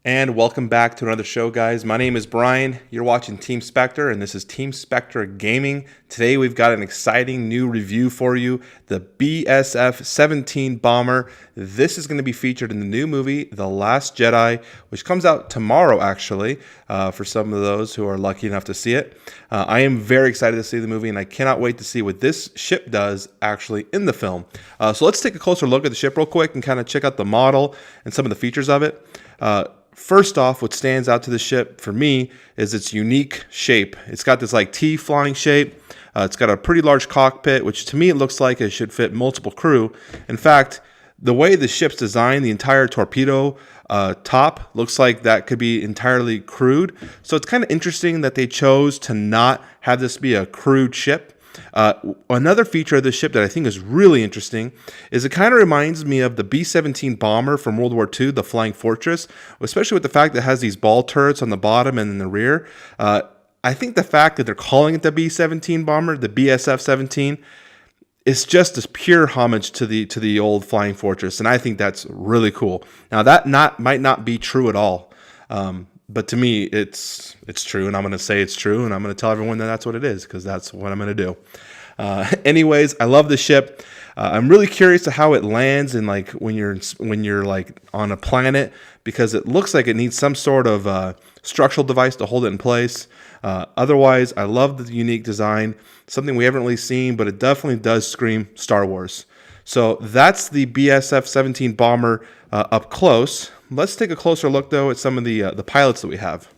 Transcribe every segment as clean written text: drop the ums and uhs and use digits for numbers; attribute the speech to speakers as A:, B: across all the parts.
A: And welcome back to another show, guys. My name is Brian. You're watching Team Spectre, and this is Team Spectre Gaming. Today, we've got an exciting new review for you, the SF17 bomber. This is going to be featured in the new movie, The Last Jedi, which comes out tomorrow, actually, for some of those who are lucky enough to see it. I am very excited to see the movie, and I cannot wait to see what this ship does actually in the film. So let's take a closer look at the ship real quick and kind of check out the model and some of the features of it. First off, what stands out to the ship for me is its unique shape. It's got this like T flying shape. It's got a pretty large cockpit, which to me it looks like it should fit multiple crew. In fact, the way the ship's designed, the entire torpedo top looks like that could be entirely crewed. So it's kind of interesting that they chose to not have this be a crewed ship. Another feature of this ship that I think is really interesting is it kind of reminds me of the B-17 bomber from World War II, the Flying Fortress, especially with the fact that it has these ball turrets on the bottom and in the rear. I think the fact that they're calling it the B-17 bomber, the BSF-17, is just as pure homage to the old Flying Fortress, and I think that's really cool. Now that might not be true at all. But to me, it's true, and I'm going to say it's true, and I'm going to tell everyone that that's what it is, because that's what I'm going to do. Anyways, I love the ship. I'm really curious to how it lands and like when you're like on a planet, because it looks like it needs some sort of structural device to hold it in place. Otherwise, I love the unique design, something we haven't really seen, but it definitely does scream Star Wars. So that's the BSF-17 bomber up close. Let's take a closer look, though, at some of the pilots that we have.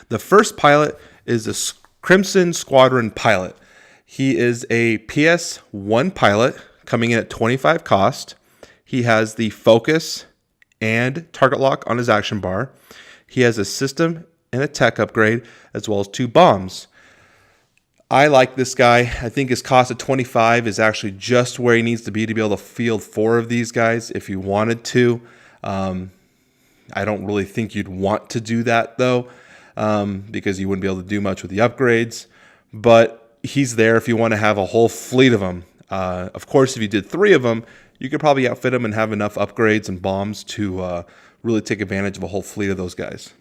A: The first pilot is the Crimson Squadron pilot. He is a PS1 pilot coming in at 25 cost. He has the focus and target lock on his action bar. He has a system and a tech upgrade, as well as 2 bombs. I like this guy. I think his cost of 25 is actually just where he needs to be able to field 4 of these guys if you wanted to. I don't really think you'd want to do that, though, because you wouldn't be able to do much with the upgrades. But he's there if you want to have a whole fleet of them. Of course, if you did 3 of them, you could probably outfit them and have enough upgrades and bombs to really take advantage of a whole fleet of those guys.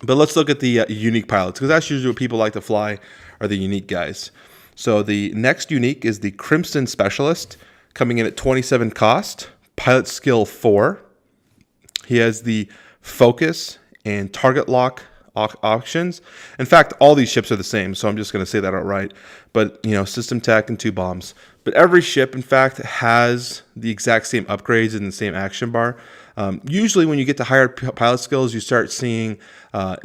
A: But let's look at the unique pilots, because that's usually what people like to fly, are the unique guys. So the next unique is the Crimson Specialist, coming in at 27 cost, pilot skill 4. He has the focus and target lock options. In fact, all these ships are the same, so I'm just going to say that outright. But, system tech and 2 bombs. But every ship, in fact, has the exact same upgrades and the same action bar. Usually when you get to higher pilot skills, you start seeing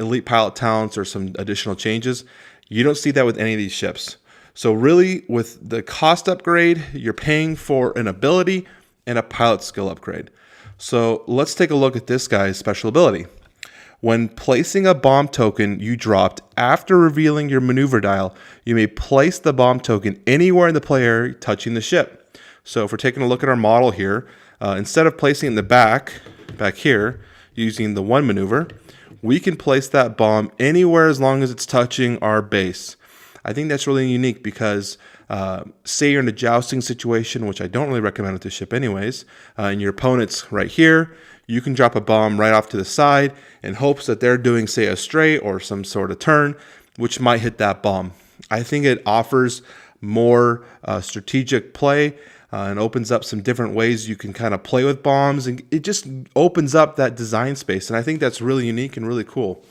A: elite pilot talents or some additional changes. You don't see that with any of these ships. So really, with the cost upgrade, you're paying for an ability and a pilot skill upgrade. So let's take a look at this guy's special ability. When placing a bomb token you dropped after revealing your maneuver dial, you may place the bomb token anywhere in the play area touching the ship. So if we're taking a look at our model here, instead of placing it in the back here, using the 1 maneuver, we can place that bomb anywhere as long as it's touching our base. I think that's really unique because say you're in a jousting situation, which I don't really recommend with this ship anyways, and your opponent's right here, you can drop a bomb right off to the side in hopes that they're doing, say, a straight or some sort of turn, which might hit that bomb. I think it offers more strategic play and opens up some different ways you can kind of play with bombs, and it just opens up that design space, and I think that's really unique and really cool.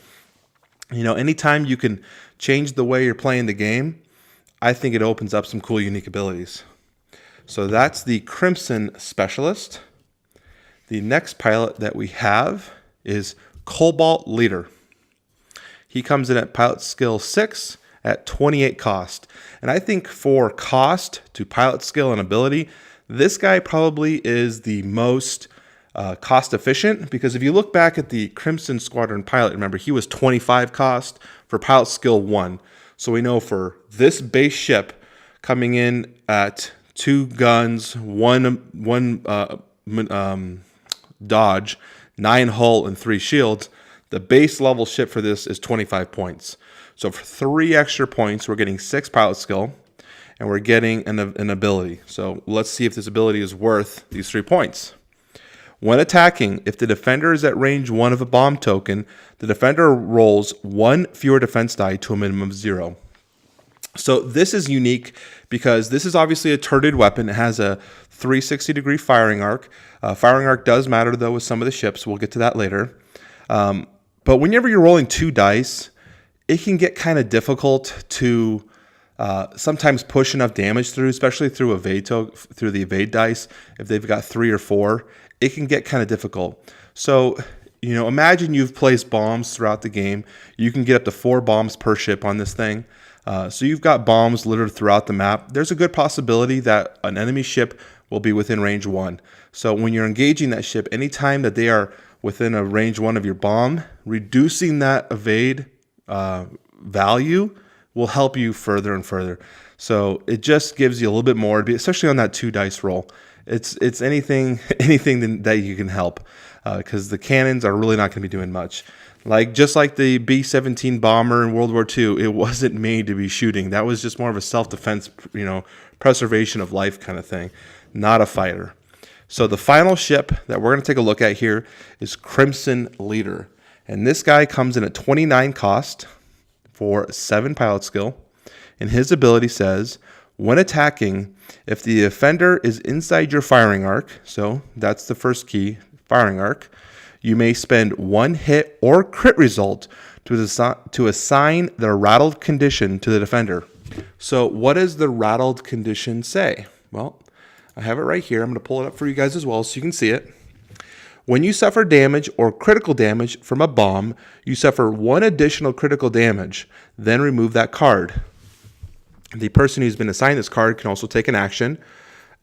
A: Anytime you can change the way you're playing the game, I think it opens up some cool, unique abilities. So that's the Crimson Specialist. The next pilot that we have is Cobalt Leader. He comes in at pilot skill 6 at 28 cost. And I think for cost to pilot skill and ability, this guy probably is the most cost efficient, because if you look back at the Crimson Squadron pilot, remember he was 25 cost for pilot skill 1. So we know for this base ship coming in at 2 guns, one dodge, 9 hull, and 3 shields, the base level ship for this is 25 points. So for 3 extra points, we're getting 6 pilot skill, and we're getting an ability. So let's see if this ability is worth these 3 points. When attacking, if the defender is at range 1 of a bomb token, the defender rolls 1 fewer defense die to a minimum of 0. So this is unique because this is obviously a turreted weapon. It has a 360-degree firing arc. Firing arc does matter, though, with some of the ships. We'll get to that later. But whenever you're rolling 2 dice, it can get kind of difficult to sometimes push enough damage through, especially through the evade dice. If they've got 3 or 4, it can get kind of difficult. So, imagine you've placed bombs throughout the game. You can get up to 4 bombs per ship on this thing. So you've got bombs littered throughout the map. There's a good possibility that an enemy ship will be within range 1. So when you're engaging that ship, anytime that they are within a range 1 of your bomb, reducing that evade value will help you further and further. So it just gives you a little bit more, especially on that 2 dice roll. It's anything that you can help, because the cannons are really not going to be doing much. Just like the B-17 bomber in World War II, it wasn't made to be shooting. That was just more of a self-defense, preservation of life kind of thing, not a fighter. So the final ship that we're going to take a look at here is Crimson Leader. And this guy comes in at 29 cost for 7 pilot skill. And his ability says, when attacking, if the offender is inside your firing arc, so that's the first key, firing arc, you may spend 1 hit or crit result to assign the rattled condition to the defender. So what does the rattled condition say? Well, I have it right here. I'm going to pull it up for you guys as well so you can see it. When you suffer damage or critical damage from a bomb, you suffer 1 additional critical damage, then remove that card. The person who's been assigned this card can also take an action.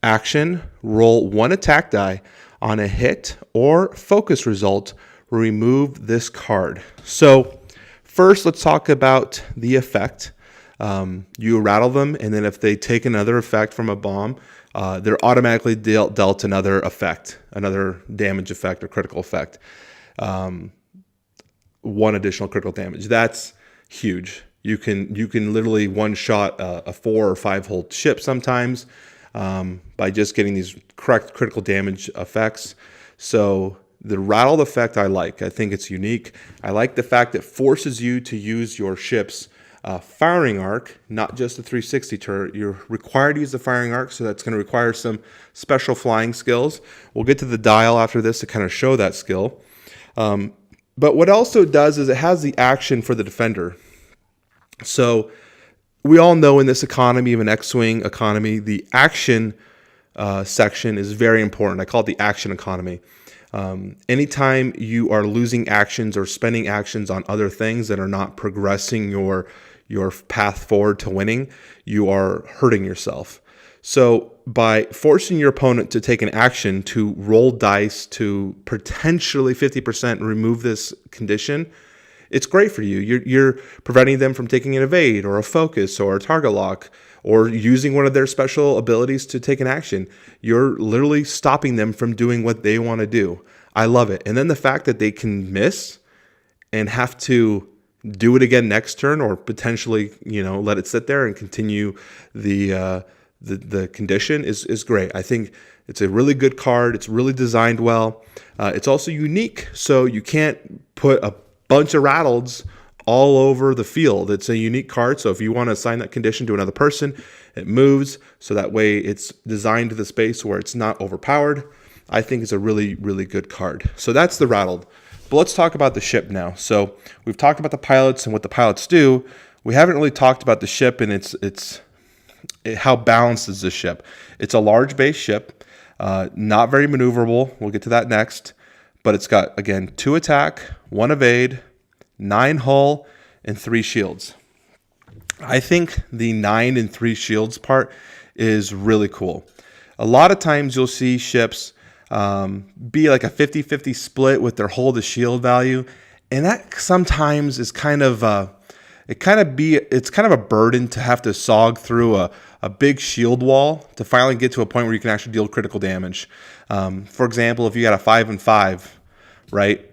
A: Action, roll 1 attack die. On a hit or focus result, remove this card. So first, let's talk about the effect. You rattle them, and then if they take another effect from a bomb, they're automatically dealt another effect, another damage effect or critical effect. 1 additional critical damage. That's huge. You can literally one-shot a 4 or 5 hull ship sometimes. By just getting these correct critical damage effects. So the rattled effect I like. I think it's unique. I like the fact that it forces you to use your ship's firing arc, not just the 360 turret. You're required to use the firing arc, so that's going to require some special flying skills. We'll get to the dial after this to kind of show that skill. But what also does is it has the action for the defender. So we all know in this economy of an X-Wing economy, the action section is very important. I call it the action economy. Anytime you are losing actions or spending actions on other things that are not progressing your path forward to winning, you are hurting yourself. So by forcing your opponent to take an action to roll dice to potentially 50% remove this condition, it's great for you. You're preventing them from taking an evade or a focus or a target lock or using one of their special abilities to take an action. You're literally stopping them from doing what they want to do. I love it. And then the fact that they can miss and have to do it again next turn or potentially, let it sit there and continue the condition is great. I think it's a really good card. It's really designed well. It's also unique, so you can't put a bunch of Rattleds all over the field. It's a unique card, so if you want to assign that condition to another person, it moves, so that way it's designed to the space where it's not overpowered. I think it's a really, really good card. So that's the Rattled. But let's talk about the ship now. So we've talked about the pilots and what the pilots do. We haven't really talked about the ship and how balanced is this ship. It's a large base ship, not very maneuverable. We'll get to that next. But it's got, again, 2 attack, 1 evade, 9 hull, and 3 shields. I think the 9 and 3 shields part is really cool. A lot of times you'll see ships be like a 50-50 split with their hull to shield value, and that sometimes is kind of it's kind of a burden to have to sog through a big shield wall to finally get to a point where you can actually deal critical damage. For example, if you got a 5 and 5, right?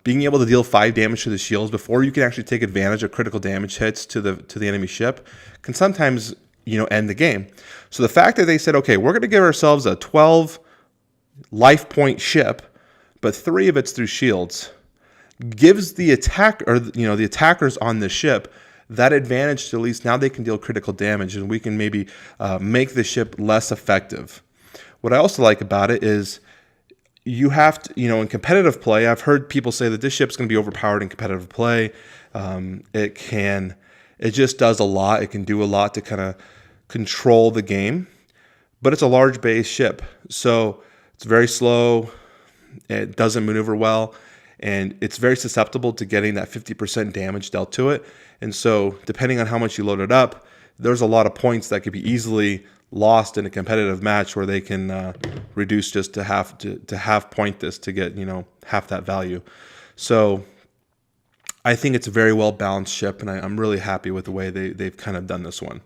A: Being able to deal 5 damage to the shields before you can actually take advantage of critical damage hits to the enemy ship can sometimes end the game. So the fact that they said, okay, we're going to give ourselves a 12 life point ship but 3 of it's through shields. Gives the attack, or the attackers on the ship, that advantage to at least now they can deal critical damage, and we can maybe make the ship less effective. What I also like about it is you have to, in competitive play, I've heard people say that this ship's going to be overpowered in competitive play. It just does a lot. It can do a lot to kind of control the game, but it's a large base ship, so it's very slow. It doesn't maneuver well, and it's very susceptible to getting that 50% damage dealt to it. And so depending on how much you load it up, there's a lot of points that could be easily lost in a competitive match where they can reduce just to half point this to get half that value. So I think it's a very well balanced ship, and I'm really happy with the way they've kind of done this one.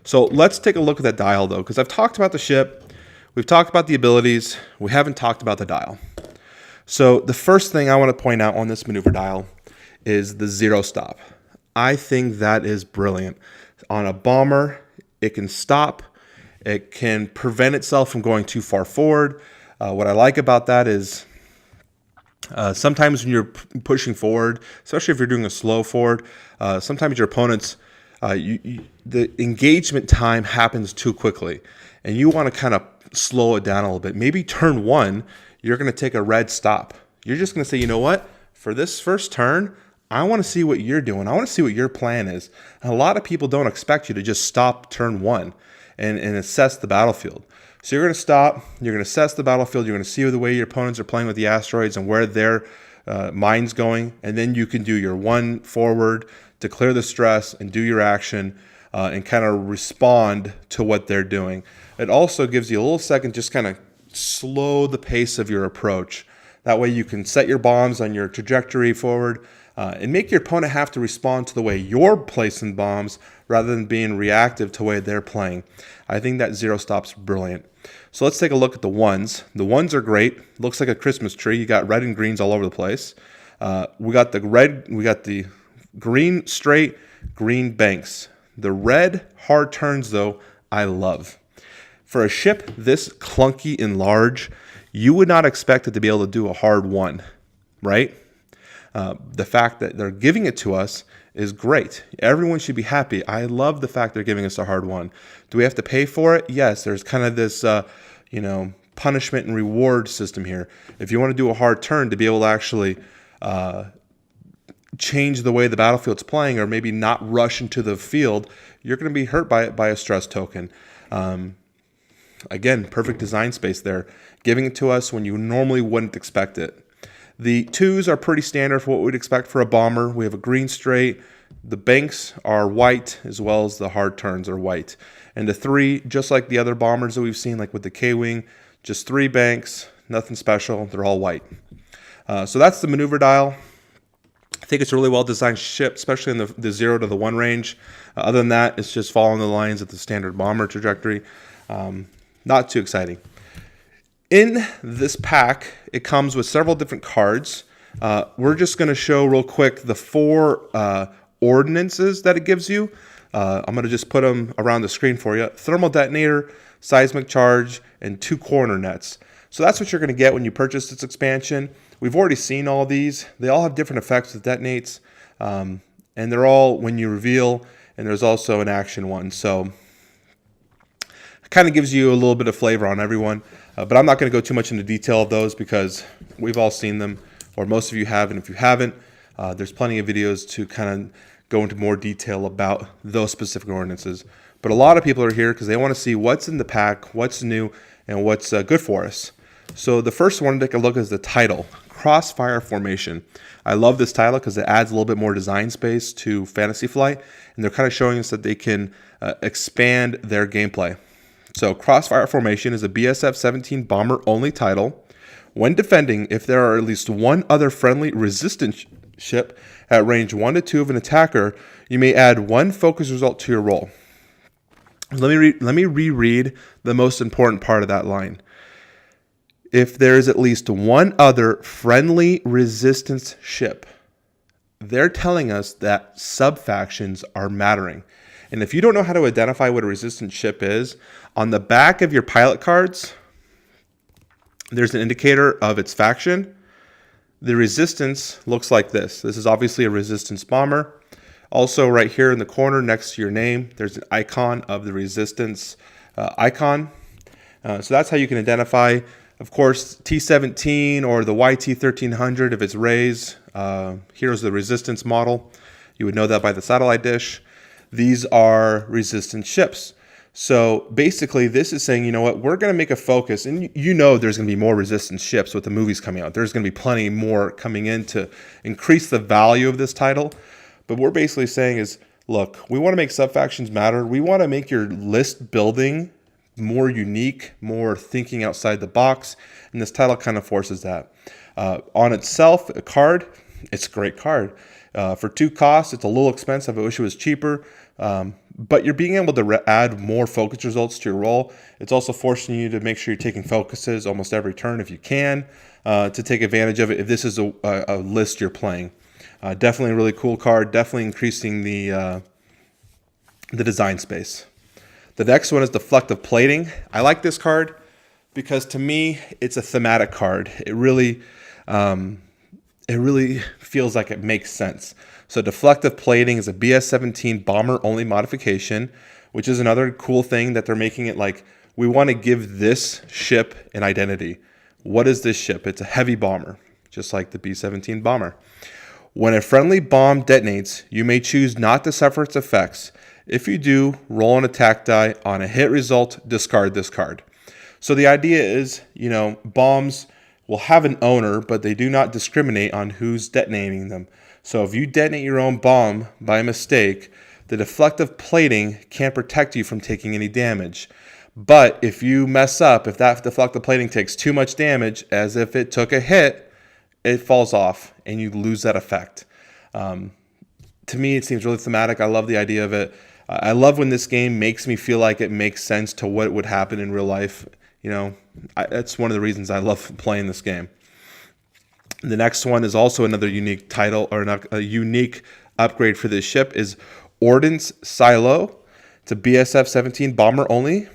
A: So let's take a look at that dial though, because I've talked about the ship, we've talked about the abilities, we haven't talked about the dial. So the first thing I want to point out on this maneuver dial is the 0 stop. I think that is brilliant. On a bomber, it can stop. It can prevent itself from going too far forward. What I like about that is sometimes when you're pushing forward, especially if you're doing a slow forward, sometimes your opponents, the engagement time happens too quickly, and you want to kind of slow it down a little bit. Maybe turn 1, you're going to take a red stop. You're just going to say, you know what? For this first turn, I want to see what you're doing. I want to see what your plan is. And a lot of people don't expect you to just stop turn 1 and assess the battlefield. So you're going to stop, you're going to assess the battlefield, you're going to see the way your opponents are playing with the asteroids and where their mind's going, and then you can do your 1 forward to clear the stress and do your action and kind of respond to what they're doing. It also gives you a little second, just kind of slow the pace of your approach. That way you can set your bombs on your trajectory forward and make your opponent have to respond to the way you're placing bombs rather than being reactive to the way they're playing. I think that 0 stop's brilliant. So let's take a look at the 1s. The 1s are great. Looks like a Christmas tree. You got red and greens all over the place. We got the green straight, green banks. The red hard turns though, I love. For a ship this clunky and large, you would not expect it to be able to do a hard 1, right? The fact that they're giving it to us is great. Everyone should be happy. I love the fact they're giving us a hard 1. Do we have to pay for it? Yes, there's kind of this, punishment and reward system here. If you want to do a hard turn to be able to actually change the way the battlefield's playing, or maybe not rush into the field, you're going to be hurt by it by a stress token. Again, perfect design space there, giving it to us when you normally wouldn't expect it. The 2s are pretty standard for what we'd expect for a bomber. We have a green straight. The banks are white, as well as the hard turns are white. And the 3, just like the other bombers that we've seen, like with the K-Wing, just 3 banks, nothing special. They're all white. So that's the maneuver dial. I think it's a really well-designed ship, especially in the 0 to the 1 range. Other than that, it's just following the lines of the standard bomber trajectory. Not too exciting. In this pack, it comes with several different cards. We're just going to show real quick the 4 ordinances that it gives you. I'm going to just put them around the screen for you. Thermal Detonator, Seismic Charge, and 2 corner nets. So that's what you're going to get when you purchase this expansion. We've already seen all these. They all have different effects with detonates. And they're all when you reveal, and there's also an action one. So it kind of gives you a little bit of flavor on everyone. But I'm not going to go too much into detail of those because we've all seen them, or most of you have. And if you haven't, there's plenty of videos to kind of go into more detail about those specific ordinances. But a lot of people are here because they want to see what's in the pack, what's new, and what's good for us. So the first one to take a look is the title, Crossfire Formation. I love this title because it adds a little bit more design space to Fantasy Flight, and they're kind of showing us that they can expand their gameplay. So Crossfire Formation is a BSF17 bomber-only title. When defending, if there are at least one other friendly resistance ship at range 1 to 2 of an attacker, you may add 1 focus result to your roll. Let me reread the most important part of that line. If there is at least one other friendly resistance ship, they're telling us that sub-factions are mattering. And if you don't know how to identify what a resistance ship is, on the back of your pilot cards, there's an indicator of its faction. The resistance looks like this. This is obviously a resistance bomber. Also right here in the corner next to your name, there's an icon of the resistance icon. So that's how you can identify. Of course, T17 or the YT1300 if it's raised. Here's the resistance model. You would know that by the satellite dish. These are resistance ships. So basically this is saying, you know what, we're going to make a focus, and you know there's going to be more resistance ships with the movies coming out. There's going to be plenty more coming in to increase the value of this title. But what we're basically saying is, look, we want to make sub-factions matter. We want to make your list building more unique, more thinking outside the box, and this title kind of forces that. On itself, a card, it's a great card. For 2 costs, it's a little expensive. I wish it was cheaper. But you're being able to add more focus results to your roll. It's also forcing you to make sure you're taking focuses almost every turn if you can, to take advantage of it if this is a list you're playing. Definitely a really cool card, definitely increasing the design space. The next one is Deflective Plating. I like this card because to me, it's a thematic card. It really feels like it makes sense. So Deflective Plating is a BS17 bomber-only modification, which is another cool thing that they're making it like, we want to give this ship an identity. What is this ship? It's a heavy bomber, just like the B-17 bomber. When a friendly bomb detonates, you may choose not to suffer its effects. If you do, roll an attack die. On a hit result, discard this card. So the idea is, you know, bombs will have an owner, but they do not discriminate on who's detonating them. So if you detonate your own bomb by mistake, the Deflective Plating can't protect you from taking any damage. But if you mess up, if that Deflective Plating takes too much damage, as if it took a hit, it falls off and you lose that effect. To me, it seems really thematic. I love the idea of it. I love when this game makes me feel like it makes sense to what would happen in real life. You know, that's one of the reasons I love playing this game. The next one is also another unique title, or a unique upgrade for this ship, is Ordnance Silo. It's a BSF17 bomber only.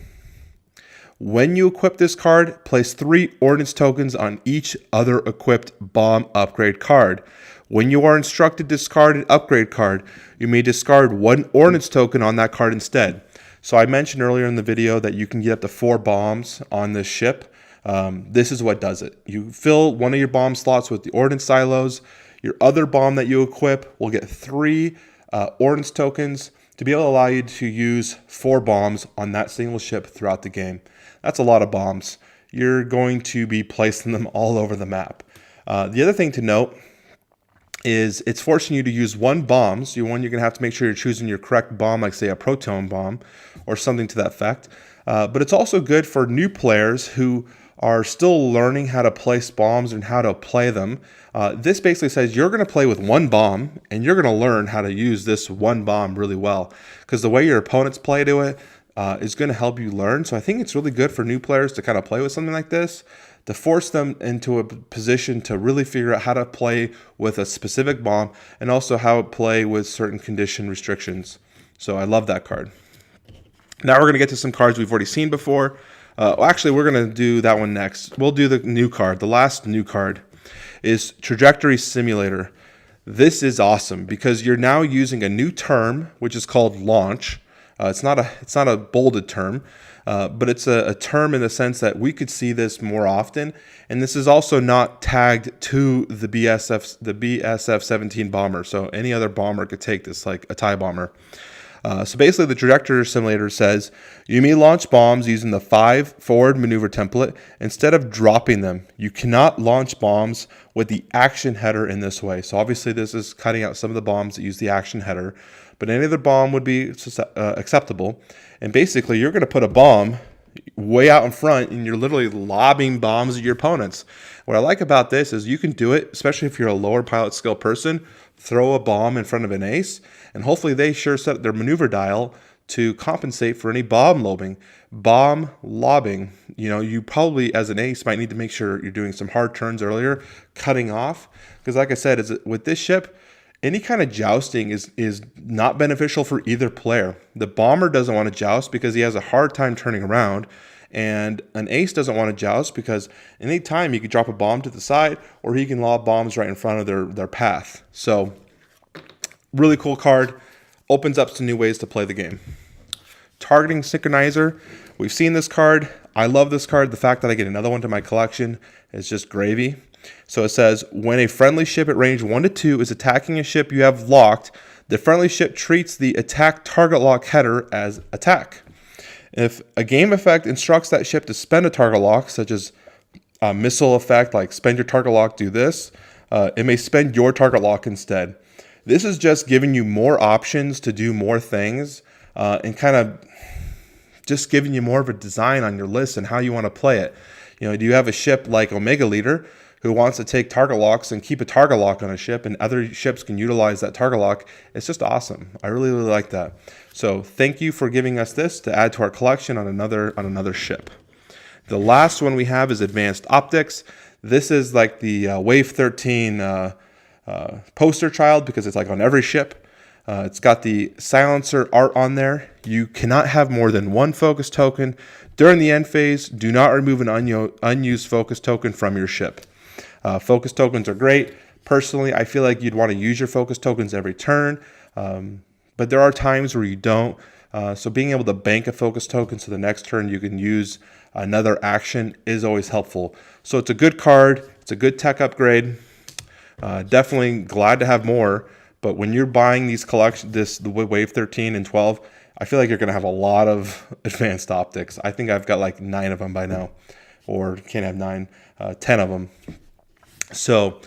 A: When you equip this card, place 3 Ordnance tokens on each other equipped bomb upgrade card. When you are instructed to discard an upgrade card, you may discard 1 Ordnance token on that card instead. So I mentioned earlier in the video that you can get up to 4 bombs on this ship. This is what does it. You fill one of your bomb slots with the Ordnance Silos. Your other bomb that you equip will get 3 Ordnance tokens to be able to allow you to use 4 bombs on that single ship throughout the game. That's a lot of bombs. You're going to be placing them all over the map. The other thing to note is it's forcing you to use 1 bomb. So you're going to have to make sure you're choosing your correct bomb, like say a proton bomb or something to that effect. But it's also good for new players who are still learning how to place bombs and how to play them. This basically says you're going to play with 1 bomb and you're going to learn how to use this 1 bomb really well, because the way your opponents play to it is going to help you learn. So I think it's really good for new players to kind of play with something like this, to force them into a position to really figure out how to play with a specific bomb and also how to play with certain condition restrictions. So I love that card. Now we're going to get to some cards we've already seen before. Actually, we're going to do that one next. We'll do the new card. The last new card is Trajectory Simulator. This is awesome because you're now using a new term, which is called launch. It's not a bolded term, but it's a term in the sense that we could see this more often. And this is also not tagged to the BSF17 bomber. So any other bomber could take this, like a TIE bomber. So basically the Trajectory Simulator says you may launch bombs using the 5 forward maneuver template instead of dropping them. You cannot launch bombs with the action header in this way. So obviously this is cutting out some of the bombs that use the action header, but any other bomb would be acceptable. And basically you're going to put a bomb way out in front and you're literally lobbing bombs at your opponents. What I like about this is you can do it, especially if you're a lower pilot skill person, throw a bomb in front of an ace, and hopefully they sure set their maneuver dial to compensate for any bomb lobbing. You know, you probably as an ace might need to make sure you're doing some hard turns earlier, cutting off, because like I said, with this ship, any kind of jousting is not beneficial for either player. The bomber doesn't want to joust because he has a hard time turning around, And an ace doesn't want to joust because anytime he could drop a bomb to the side or he can lob bombs right in front of their path. So really cool card. Opens up some new ways to play the game. Targeting Synchronizer. We've seen this card. I love this card. The fact that I get another one to my collection is just gravy. So it says, when a friendly ship at range 1 to 2 is attacking a ship you have locked, the friendly ship treats the attack target lock header as attack. If a game effect instructs that ship to spend a target lock, such as a missile effect like spend your target lock, do this, it may spend your target lock instead. This is just giving you more options to do more things and kind of just giving you more of a design on your list and how you want to play it. You know, do you have a ship like Omega Leader who wants to take target locks and keep a target lock on a ship, and other ships can utilize that target lock? It's just awesome. I really, really like that. So thank you for giving us this to add to our collection on another ship. The last one we have is Advanced Optics. This is like the Wave 13 poster child because it's like on every ship. It's got the silencer art on there. You cannot have more than one focus token. During the end phase, do not remove an unused focus token from your ship. Focus tokens are great. Personally, I feel like you'd want to use your focus tokens every turn, but there are times where you don't. So being able to bank a focus token so the next turn you can use another action is always helpful. So it's a good card. It's a good tech upgrade. Definitely glad to have more. But when you're buying these collections, the Wave 13 and 12, I feel like you're going to have a lot of advanced optics. I think I've got like 9 of them by now, or can't have 9, 10 of them. So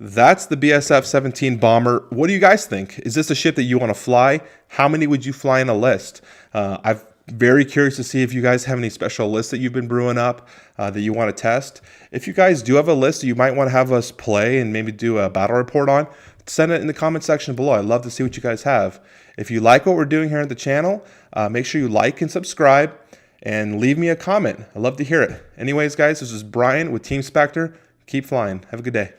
A: that's the SF17 bomber. What do you guys think? Is this a ship that you want to fly? How many would you fly in a list? I'm very curious to see if you guys have any special lists that you've been brewing up that you want to test. If you guys do have a list that you might want to have us play and maybe do a battle report on, send it in the comment section below. I'd love to see what you guys have. If you like what we're doing here at the channel, make sure you like and subscribe and leave me a comment. I'd love to hear it. Anyways, guys, this is Brian with Team Spectre. Keep flying. Have a good day.